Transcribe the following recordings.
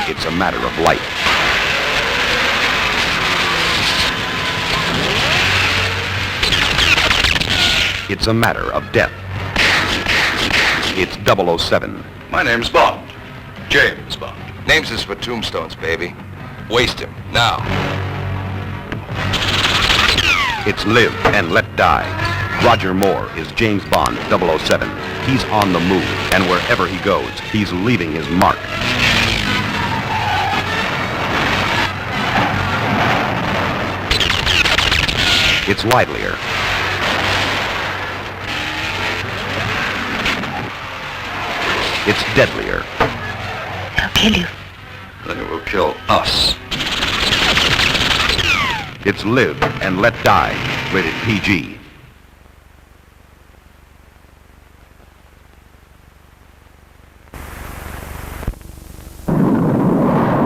It's a matter of life. It's a matter of death. It's 007. My name's Bond. James Bond. Names is for tombstones, baby. Waste him, now. It's live and let die. Roger Moore is James Bond, 007. He's on the move, and wherever he goes, he's leaving his mark. It's livelier. It's deadlier. They'll kill you. They will kill us. It's live and let die. Rated PG.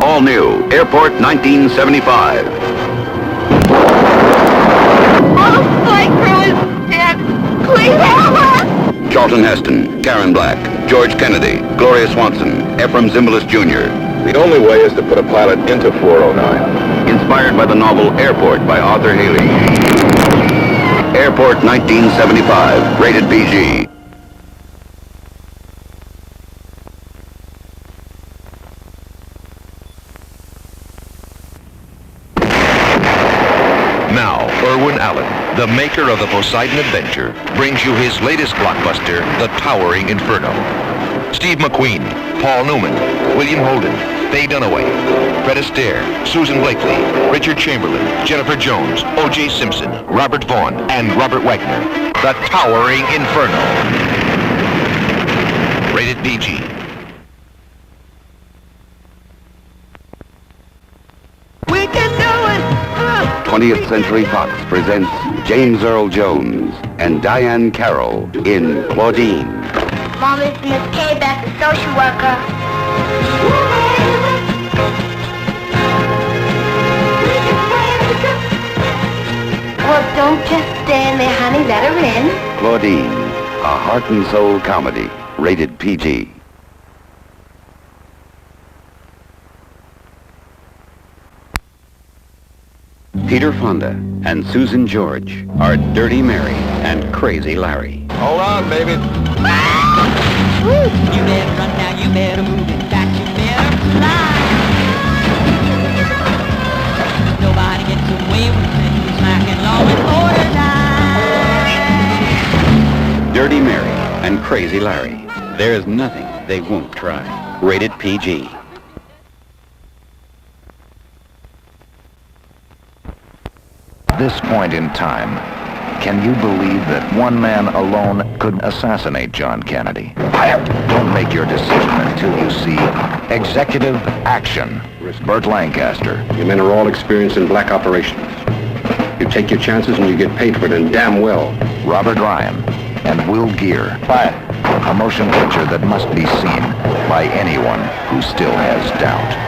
All new, Airport 1975. Oh, my crew is dead. Please help us. Charlton Heston, Karen Black, George Kennedy, Gloria Swanson, Ephraim Zimbalist Jr. The only way is to put a pilot into 409. Inspired by the novel Airport by Arthur Haley. Airport 1975, rated PG. Now, Irwin Allen, the maker of the Poseidon Adventure, brings you his latest blockbuster, The Towering Inferno. Steve McQueen, Paul Newman, William Holden, Faye Dunaway, Fred Astaire, Susan Blakely, Richard Chamberlain, Jennifer Jones, O.J. Simpson, Robert Vaughn, and Robert Wagner. The Towering Inferno. Rated PG. We can do it. 20th Century Fox presents James Earl Jones and Diane Carroll in Claudine. Mom, it's Miss K. Beck, the social worker. Well, don't just stand there, honey. Let her in. Claudine, a heart and soul comedy, rated PG. Peter Fonda and Susan George are Dirty Mary and Crazy Larry. Hold on, baby. You better run now, you better move. In fact, you better fly. Nobody gets away with it. Smacking law and order. Dirty Mary and Crazy Larry. There's nothing they won't try. Rated PG. This point in time, can you believe that one man alone could assassinate John Kennedy? Don't make your decision until you see executive action. Burt Lancaster. You men are all experienced in black operations. You take your chances and you get paid for it, and damn well. Robert Ryan and Will Geer. A motion picture that must be seen by anyone who still has doubt.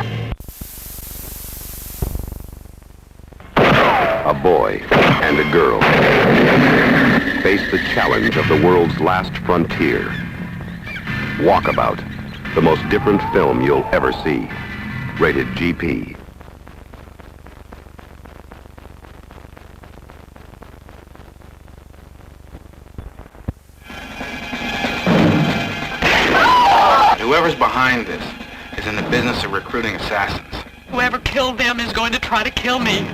A boy and a girl face the challenge of the world's last frontier. Walkabout, the most different film you'll ever see. Rated GP. Whoever's behind this is in the business of recruiting assassins. Whoever killed them is going to try to kill me.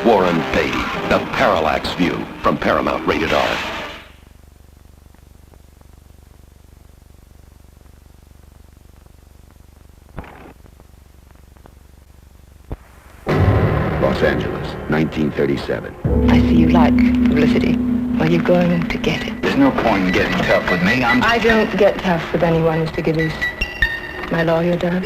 Warren Beatty, The Parallax View, from Paramount, rated R. Los Angeles, 1937. I see you like publicity. Well, you're going to get it. There's no point in getting tough with me. I don't get tough with anyone, Mr. Giddies. My lawyer does.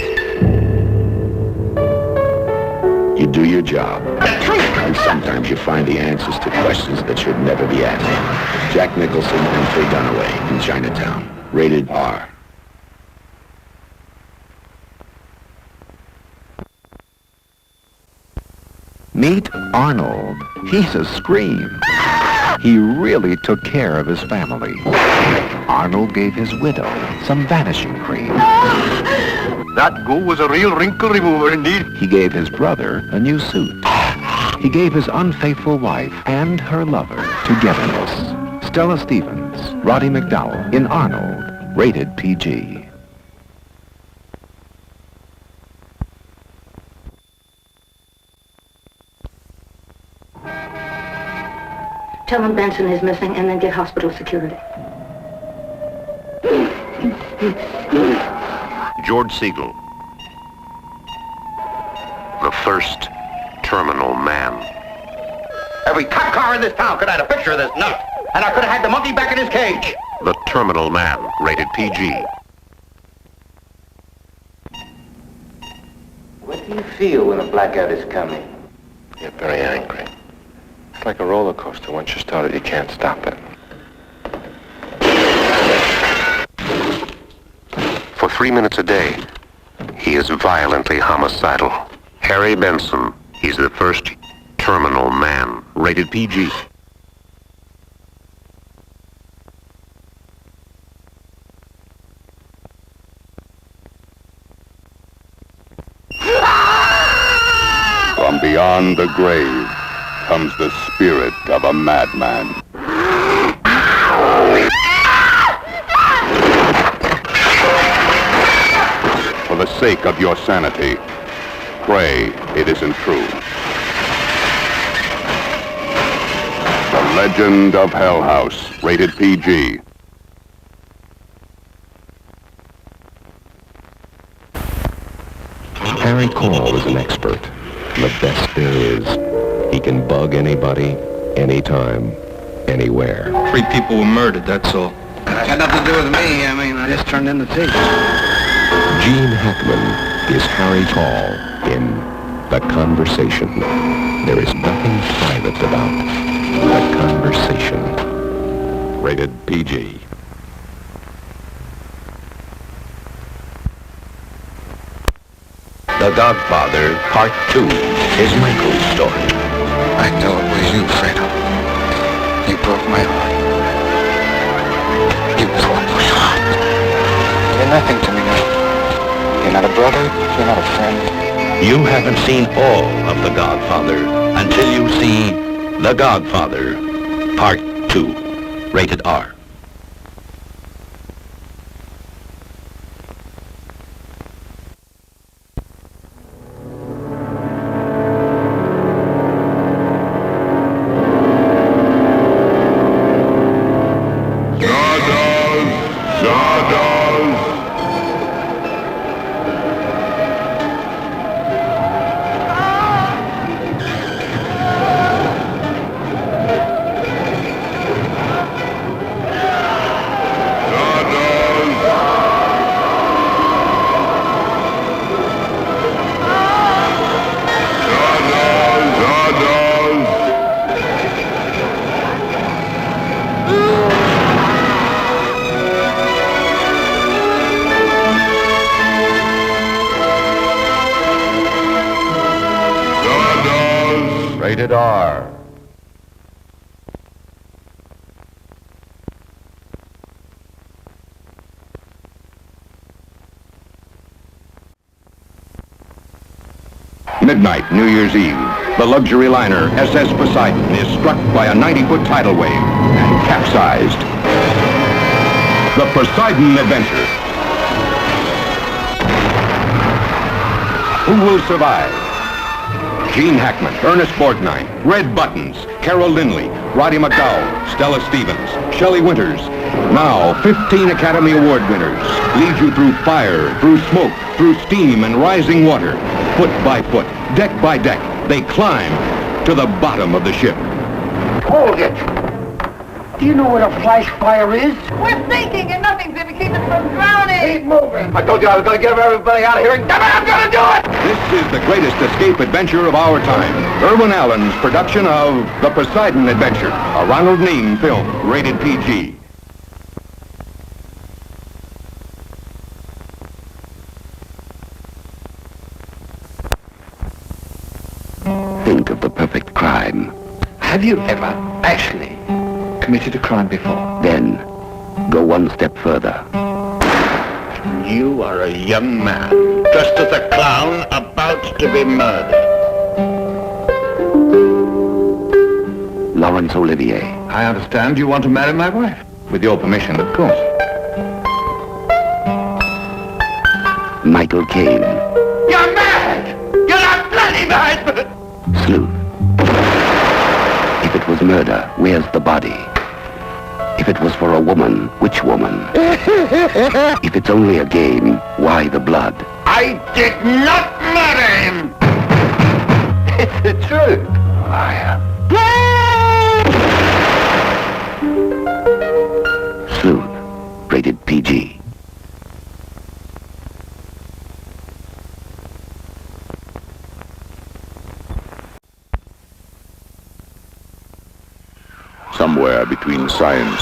You do your job. And sometimes you find the answers to questions that should never be asked. Jack Nicholson and Faye Dunaway in Chinatown. Rated R. Meet Arnold. He's a scream. He really took care of his family. Arnold gave his widow some vanishing cream. That go was a real wrinkle remover indeed. He gave his brother a new suit. He gave his unfaithful wife and her lover togetherness. Stella Stevens, Roddy McDowell in Arnold, rated PG. Tell him Benson is missing and then get hospital security. George Siegel. The first terminal man. Every cop car in this town could have had a picture of this nut. And I could have had the monkey back in his cage. The terminal man, rated PG. What do you feel when a blackout is coming? Get very angry. It's like a roller coaster. Once you start it, you can't stop it. For 3 minutes a day, he is violently homicidal. Harry Benson, he's the first terminal man, rated PG. From beyond the grave comes the spirit of a madman. For the sake of your sanity, pray it isn't true. The Legend of Hell House, rated PG. Harry Call is an expert, the best there is. He can bug anybody, anytime, anywhere. 3 people were murdered, that's all. It had nothing to do with me. I mean, I just turned in the tape. Gene Hackman is Harry Call in The Conversation. There is nothing private about The Conversation. Rated PG. The Godfather, Part 2, is Michael's story. I know it was you, Fredo. You broke my heart. You broke my heart. You're nothing to me now. You're not a brother, you're not a friend. You haven't seen all of The Godfather until you see The Godfather, Part 2, rated R. Rated R. Midnight, New Year's Eve. The luxury liner SS Poseidon is struck by a 90-foot tidal wave and capsized. The Poseidon Adventure. Who will survive? Gene Hackman, Ernest Borgnine, Red Buttons, Carol Lindley, Roddy McDowell, Stella Stevens, Shelley Winters. Now, 15 Academy Award winners lead you through fire, through smoke, through steam and rising water. Foot by foot, deck by deck, they climb to the bottom of the ship. Hold it! Do you know what a flash fire is? We're sinking and nothing's gonna keep us from drowning. Keep moving. I told you I was going to get everybody out of here, and damn it, I'm going to do it! This is the greatest escape adventure of our time. Irwin Allen's production of The Poseidon Adventure, a Ronald Neame film, rated PG. Think of the perfect crime. Have you ever actually committed a crime before. Then, go one step further. You are a young man, dressed as a clown, about to be murdered. Laurence Olivier. I understand you want to marry my wife. With your permission, of course. Michael Caine. You're mad! You're not bloody mad! Sleuth. If it was murder, where's the body? If it was for a woman, which woman? If it's only a game, why the blood? I did not murder him! It's the truth. Liar. Sleuth. Rated PG. Somewhere between science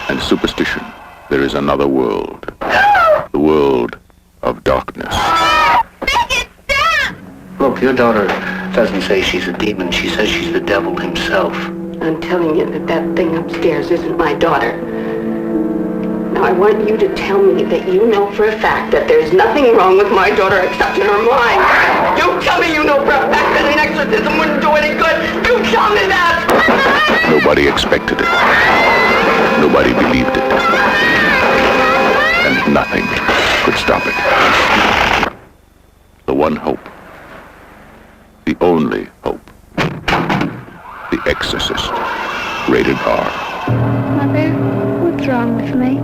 and superstition, there is another world. The world of darkness. Look, your daughter doesn't say she's a demon. She says she's the devil himself. I'm telling you that that thing upstairs isn't my daughter. Now, I want you to tell me that you know for a fact that there's nothing wrong with my daughter except in her mind. You tell me you know for a fact that an exorcism wouldn't do any good. You tell me that! Nobody expected it. Nobody believed it. And nothing could stop it. The one hope. The only hope. The Exorcist. Rated R. Mother, what's wrong with me?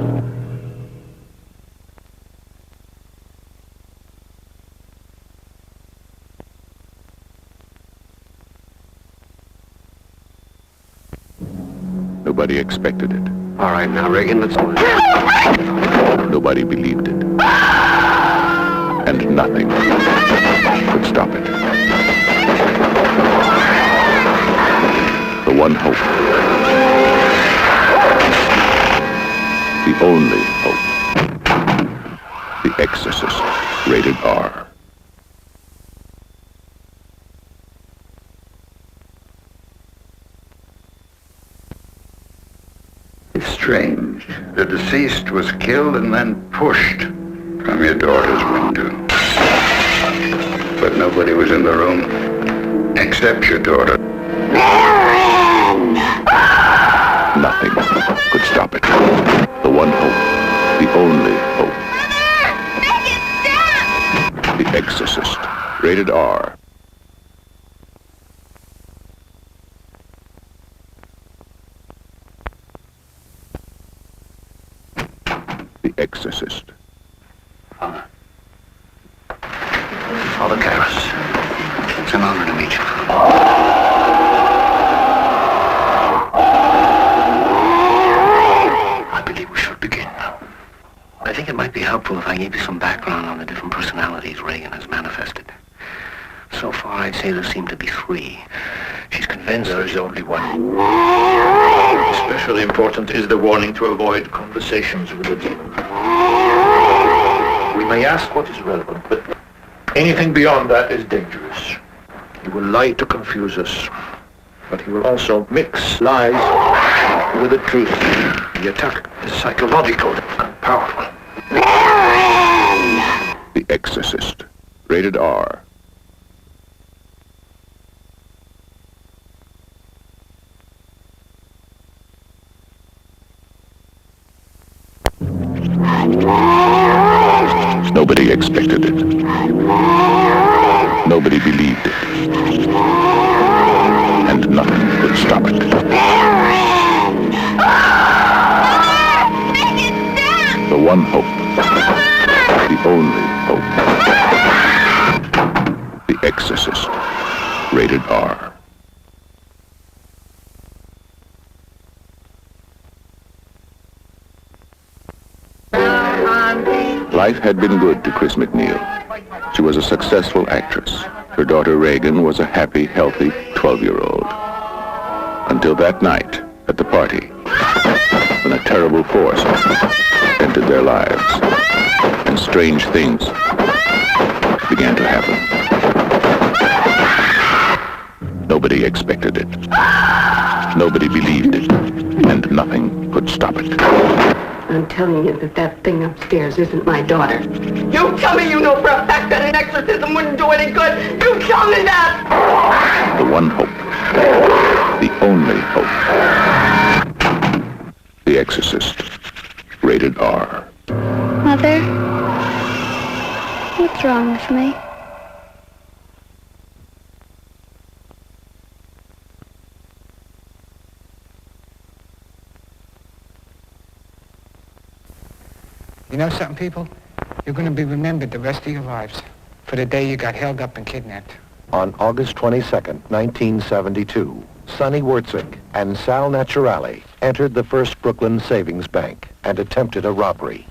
Nobody expected it. All right, now, Reagan, let's go. Nobody believed it. And nothing could stop it. The one hope. The only hope. The Exorcist. Rated R. It's strange. The deceased was killed and then pushed from your daughter's window. But nobody was in the room except your daughter. Nothing could stop it. The one hope. The only hope. The Exorcist. Rated R. The Exorcist. Father Karras, it's an honor to meet you. I believe we should begin. I think it might be helpful if I gave you some background on the different personalities Reagan has manifested. So far, I'd say there seem to be three. She's convinced there is only one. Especially important is the warning to avoid conversations with the demon. We may ask what is relevant, but anything beyond that is dangerous. He will lie to confuse us, but he will also mix lies with the truth. The attack is psychological and powerful. The Exorcist. Rated R. Nobody expected it. Nobody believed it. And nothing could stop it. The one hope. The only hope. The Exorcist. Rated R. Life had been good to Chris McNeil. She was a successful actress. Her daughter Reagan was a happy, healthy 12-year-old. Until that night at the party, when a terrible force entered their lives, and strange things began to happen. Nobody expected it. Nobody believed it, and nothing could stop it. I'm telling you that thing upstairs isn't my daughter. You tell me you know for a fact that an exorcism wouldn't do any good. You tell me that! The one hope. The only hope. The Exorcist. Rated R. Mother, what's wrong with me? You know something, people? You're going to be remembered the rest of your lives for the day you got held up and kidnapped. On August 22nd, 1972, Sonny Wurtzig and Sal Naturale entered the First Brooklyn Savings Bank and attempted a robbery.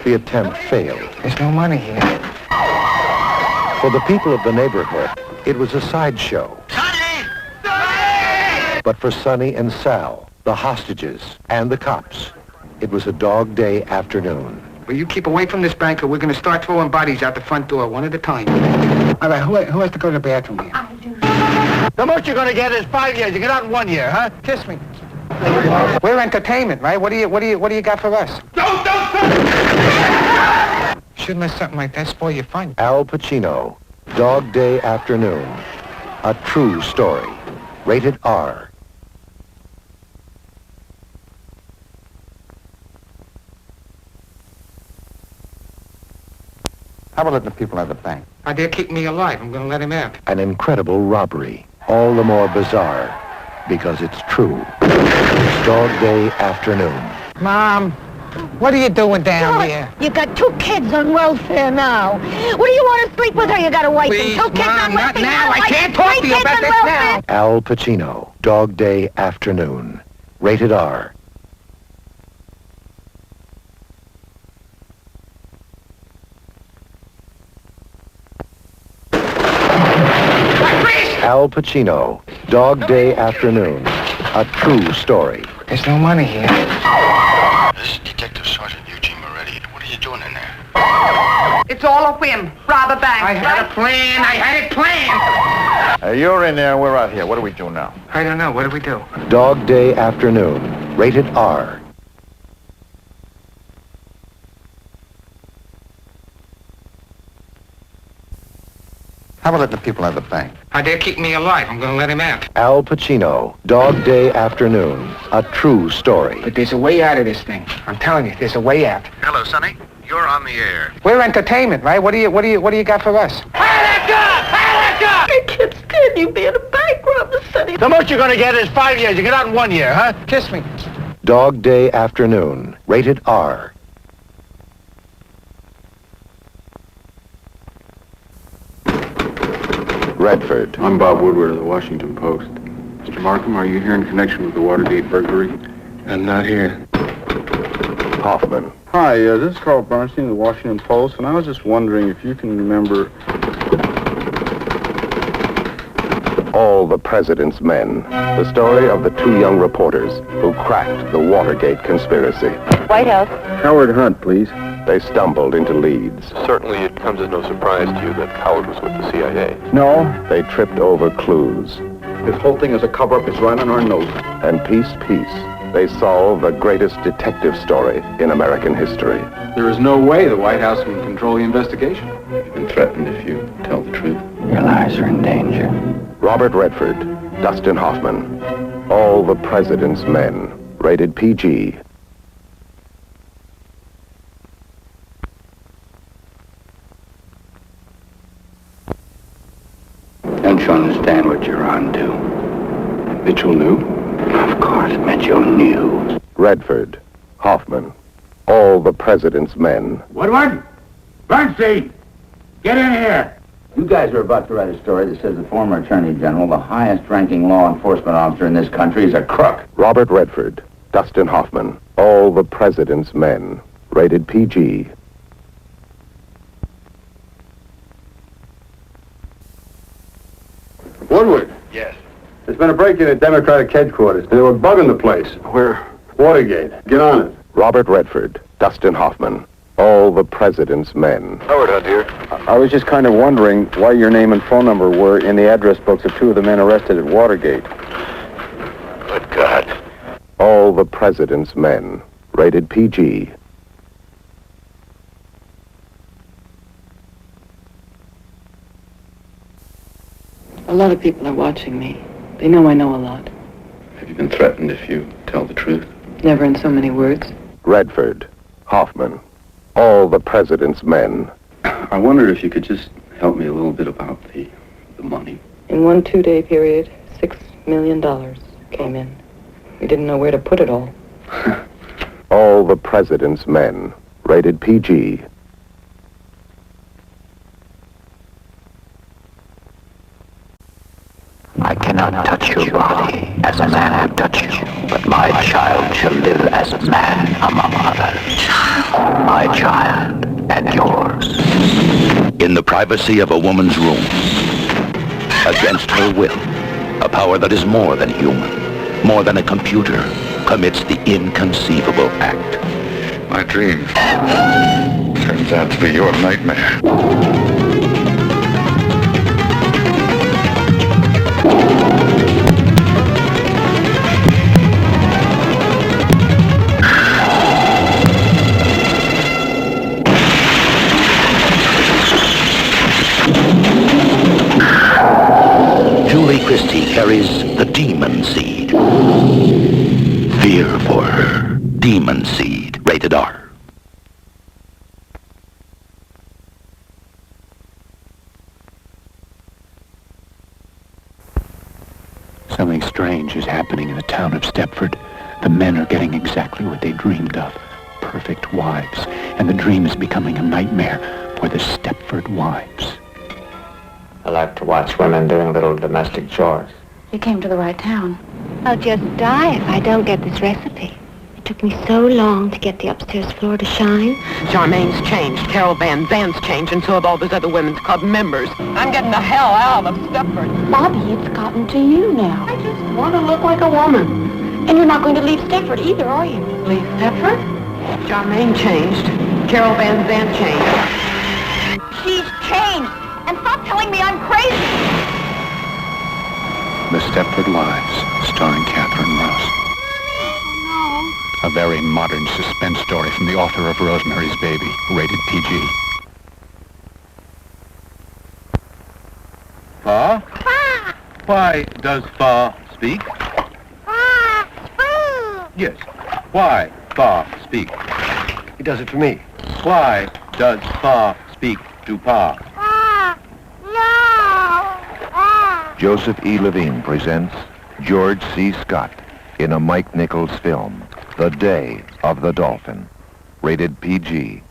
The attempt failed. There's no money here. For the people of the neighborhood, it was a sideshow. Sonny! But for Sonny and Sal, the hostages, and the cops, it was a dog day afternoon. Will you keep away from this bank or we're going to start throwing bodies out the front door one at a time. All right, who has to go to the bathroom here? The most you're gonna get is 5 years. You get out in 1 year, huh? Kiss me. We're entertainment, right? What do you got for us? Don't! Shouldn't let something like that spoil your fun. Al Pacino, Dog Day Afternoon. A true story. Rated R. How about letting the people out of the bank? I dare keep me alive. I'm going to let him out. An incredible robbery. All the more bizarre because it's true. Dog Day Afternoon. Mom, what are you doing down here? You got 2 kids on welfare now. What do you want to sleep with her? You got a wife Please, and 2 kids Mom, on not welfare. now. I Wife can't and talk 3 to you kids about on this welfare. now. Al Pacino, Dog Day Afternoon. Rated R. Al Pacino, Dog Day Afternoon. A true story. There's no money here. This is Detective Sergeant Eugene Moretti. What are you doing in there? It's all a whim. Rob a bank. I had a plan. I had it planned. You're in there, we're out here. What do we do now? I don't know. What do we do? Dog Day Afternoon. Rated R. How about letting the people out of the bank? I dare keep me alive. I'm going to let him out. Al Pacino, Dog Day Afternoon. A true story. But there's a way out of this thing. I'm telling you, there's a way out. Hello, Sonny. You're on the air. We're entertainment, right? What do you got for us? I can't stand you being a bank robber, Sonny. The most you're gonna get is 5 years. You get out in 1 year, huh? Kiss me. Dog Day Afternoon. Rated R. Redford. I'm Bob Woodward of the Washington Post. Mr. Markham, are you here in connection with the Watergate burglary? I'm not here. Hoffman. Hi, this is Carl Bernstein of the Washington Post, and I was just wondering if you can remember... All the President's Men. The story of the 2 young reporters who cracked the Watergate conspiracy. White House. Howard Hunt, please. They stumbled into leads. Certainly it comes as no surprise to you that Howard was with the CIA. No. They tripped over clues. This whole thing is a cover-up. It's right on our nose. And piece, they solve the greatest detective story in American history. There is no way the White House can control the investigation. You've been threatened if you tell the truth. Your lives are in danger. Robert Redford, Dustin Hoffman, All the President's Men. Rated PG. Don't you understand what you're on to? Mitchell knew? Of course, Mitchell knew. Redford, Hoffman, All the President's Men. Woodward? Bernstein! Get in here! You guys are about to write a story that says the former Attorney General, the highest-ranking law enforcement officer in this country, is a crook. Robert Redford, Dustin Hoffman, All the President's Men. Rated PG. Woodward. Yes. There's been a break-in at Democratic headquarters. They were bugging the place. Where? Watergate. Get on it. Robert Redford, Dustin Hoffman, All the President's Men. Howard Hunt here. I was just kind of wondering why your name and phone number were in the address books of 2 of the men arrested at Watergate. All the President's Men. Rated PG. A lot of people are watching me. They know I know a lot. Have you been threatened if you tell the truth? Never in so many words. Redford. Hoffman. All the President's Men. I wondered if you could just help me a little bit about the money. In one 2-day period, $6 million came in. We didn't know where to put it all. All the President's Men. Rated PG. I cannot touch your body as a man would touch you, but my child shall live as a man among others. My child and yours. In the privacy of a woman's room, against her will, a power that is more than human, more than a computer, commits the inconceivable act. My dream turns out to be your nightmare. Julie Christie carries the demon seed. Fear for her. Demon seed. Rated R. Something strange is happening in the town of Stepford. The men are getting exactly what they dreamed of. Perfect wives. And the dream is becoming a nightmare for the Stepford wives. I like to watch women doing little domestic chores. You came to the right town. I'll just die if I don't get this recipe. It took me so long to get the upstairs floor to shine. Charmaine's changed, Carol Van Zant's changed, and so have all those other women's club members. I'm getting the hell out of Stepford. Bobby, it's gotten to you now. I just want to look like a woman. And you're not going to leave Stepford either, are you? Leave Stepford? Charmaine changed. Carol Van Zant changed. She's changed. And stop telling me I'm crazy. The Stepford Lives, starring Catherine Ross. A very modern suspense story from the author of Rosemary's Baby, rated PG. Fa? Why does Fa speak? Yes. Why Fa speak? He does it for me. Why does Fa speak to Pa? Joseph E. Levine presents George C. Scott in a Mike Nichols film, The Day of the Dolphin, rated PG.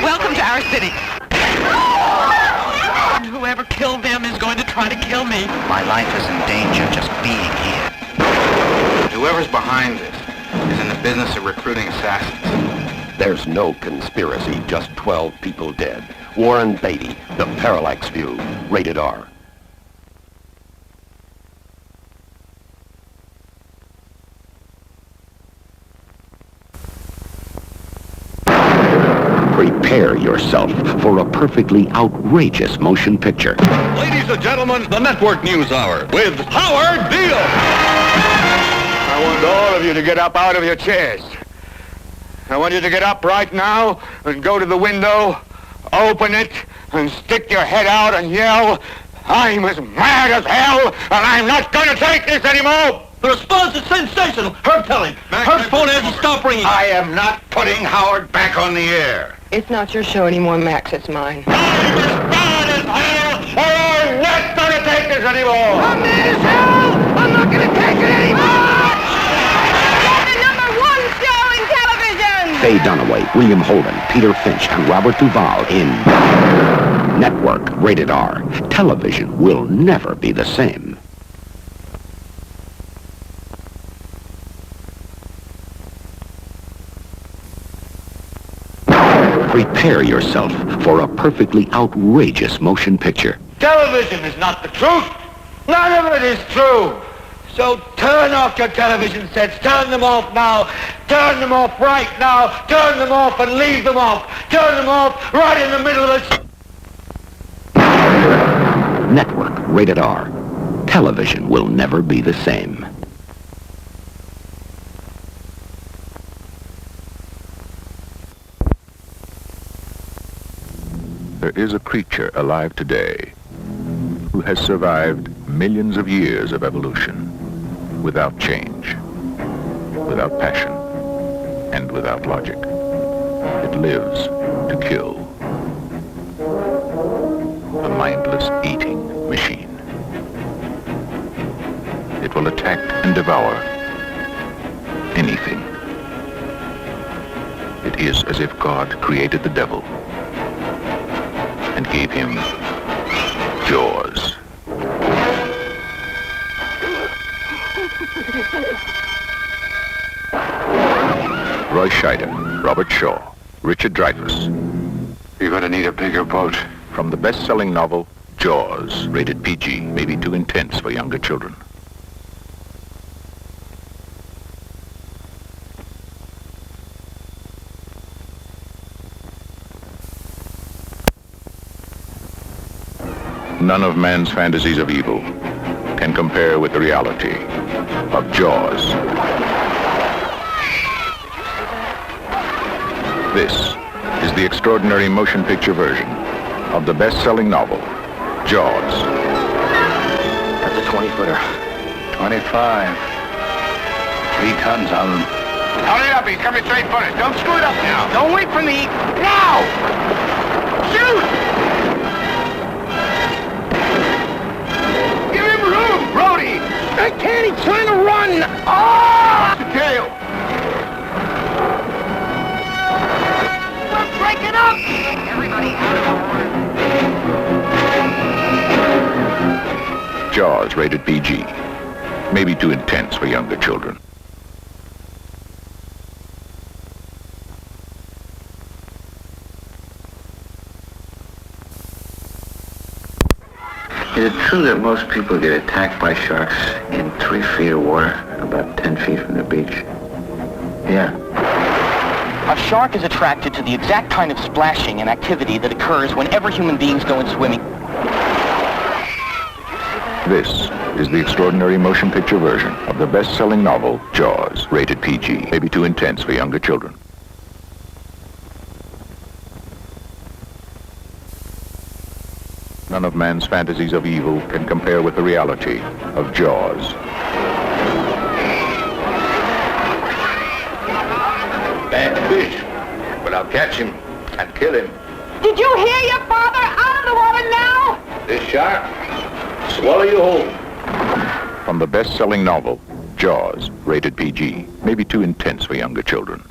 Welcome to our city. And whoever killed them is going to try to kill me. My life is in danger just being here. Whoever's behind this is in the business of recruiting assassins. There's no conspiracy, just 12 people dead. Warren Beatty, The Parallax View, rated R. Prepare yourself for a perfectly outrageous motion picture. Ladies and gentlemen, the Network News Hour with Howard Beale. I want all of you to get up out of your chairs. I want you to get up right now and go to the window, open it, and stick your head out and yell, "I'm as mad as hell, and I'm not going to take this anymore!" The response is sensational. Herb, tell him. Herb's phone hasn't stopped ringing. I am not putting Howard back on the air. It's not your show anymore, Max. It's mine. I'm as mad as hell, or I'm not going to take this anymore! I'm mad as hell! I'm not going to take it anymore! Faye Dunaway, William Holden, Peter Finch, and Robert Duvall in Network, rated R. Television will never be the same. Prepare yourself for a perfectly outrageous motion picture. Television is not the truth. None of it is true. So turn off your television sets. Turn them off now. Turn them off right now. Turn them off and leave them off. Turn them off right in the middle of the... Network, rated R. Television will never be the same. There is a creature alive today who has survived millions of years of evolution without change, without passion, and without logic. It lives to kill. A mindless eating machine. It will attack and devour anything. It is as if God created the devil and gave him jaws. Roy Scheider, Robert Shaw, Richard Dreyfuss. You're gonna need a bigger boat. From the best-selling novel, Jaws, rated PG, may be too intense for younger children. None of man's fantasies of evil can compare with the reality of Jaws. This is the extraordinary motion picture version of the best-selling novel, Jaws. That's a 20-footer. 25. 3 tons on him. Hurry up, he's coming straight for us. Don't screw it up now. Don't wait for me. Now! Shoot! Give him room, Brody! I can't, he's trying to run! Oh! The tail! We're breaking up! Everybody out of order. Jaws, rated PG, may be too intense for younger children. Is it true that most people get attacked by sharks in 3 feet of water, about 10 feet from the beach? Yeah. A shark is attracted to the exact kind of splashing and activity that occurs whenever human beings go in swimming. This is the extraordinary motion picture version of the best-selling novel, Jaws, rated PG, may be too intense for younger children. None of man's fantasies of evil can compare with the reality of Jaws. Bad fish, but I'll catch him and kill him. Did you hear your father? Out of the water now! This shark, swallow you whole. From the best-selling novel, Jaws, rated PG, may be too intense for younger children.